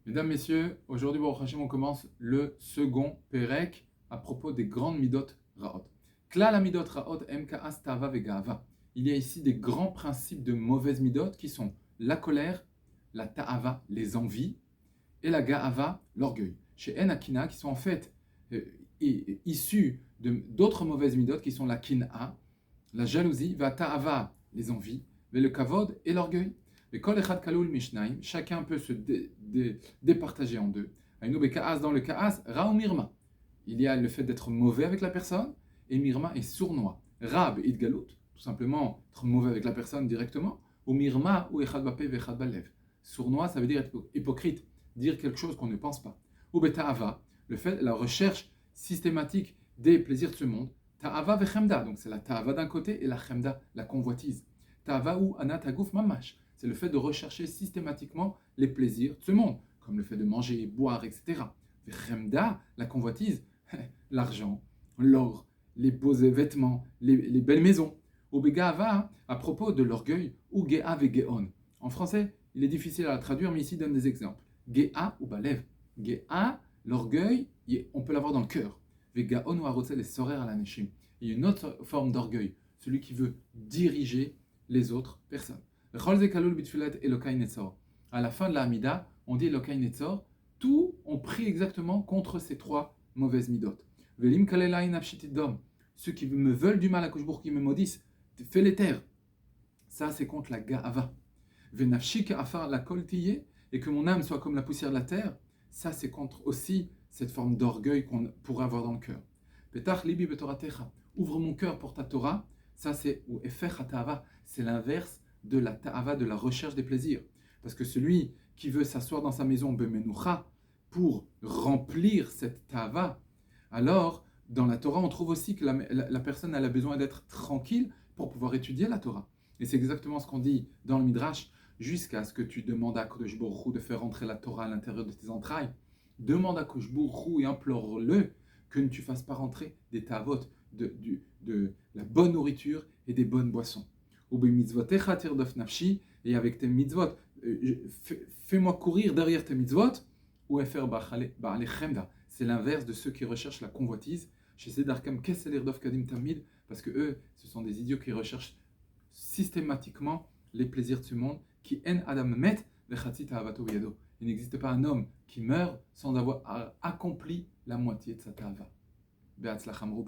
Mesdames, Messieurs, aujourd'hui, Baruch Hashem, on commence le second Perek à propos des grandes midot raot. Kla la midot raot mkas tava vegava. Il y a ici des grands principes de mauvaises midot qui sont la colère, la ta'ava, les envies, et la ga'ava, l'orgueil. Chez Enakina, qui sont en fait issus d'autres mauvaises midot qui sont la kin'a, la jalousie, va ta'ava, les envies, mais le kavod et l'orgueil. Le kol echad kaloul mishnaim, chacun peut se départager en deux. Aïnou beka'as, dans le ka'as, ra ou mirma. Il y a le fait d'être mauvais avec la personne, et mirma est sournois. Rab et idgalout, tout simplement être mauvais avec la personne directement, ou mirma ou echad bape vechad balev. Sournois, ça veut dire être hypocrite, dire quelque chose qu'on ne pense pas. Ou beta'ava, le fait, la recherche systématique des plaisirs de ce monde. Ta'ava vechemda, donc c'est la ta'ava d'un côté et la chemda, la convoitise. Ta'ava ou anatagouf mamash, c'est le fait de rechercher systématiquement les plaisirs de ce monde, comme le fait de manger, boire, etc. Vechemda, la convoitise, l'argent, l'or, les beaux vêtements, les belles maisons. Ou begava, à propos de l'orgueil, ou ge'a vegeon. En français, il est difficile à traduire, mais ici il donne des exemples. Ge'a ou balev. Ge'a, l'orgueil, on peut l'avoir dans le cœur. Vegaon ou arotse les sorer à la neshim. Il y a une autre forme d'orgueil, celui qui veut diriger les autres personnes. À la fin de la Hamida, on dit Elokai Netzor, tout on prie exactement contre ces trois mauvaises midot. Ceux qui me veulent du mal à Kouchbourg, qui me maudissent, fais les taire. Ça, c'est contre la Ga'ava. Venafshik afar la koltiye, et que mon âme soit comme la poussière de la terre, ça, c'est contre aussi cette forme d'orgueil qu'on pourrait avoir dans le cœur. Petach libi betoratecha, ouvre mon cœur pour ta Torah, ça c'est ou efer ta'ava, c'est l'inverse de la ta'ava, de la recherche des plaisirs. Parce que celui qui veut s'asseoir dans sa maison bemenucha pour remplir cette ta'ava, alors dans la Torah on trouve aussi que la personne elle a besoin d'être tranquille pour pouvoir étudier la Torah. Et c'est exactement ce qu'on dit dans le Midrash, jusqu'à ce que tu demandes à Kodesh Baruch Hu de faire rentrer la Torah à l'intérieur de tes entrailles. Demande à Kodesh Baruch Hu et implore-le que ne tu fasses pas rentrer des tavot, de la bonne nourriture et des bonnes boissons. Et avec tes mitzvot, fais-moi courir derrière tes mitzvot, ou c'est l'inverse de ceux qui recherchent la convoitise. Parce que eux, ce sont des idiots qui recherchent systématiquement les plaisirs de ce monde. Il n'existe pas un homme qui meurt sans avoir accompli la moitié de sa ta'ava.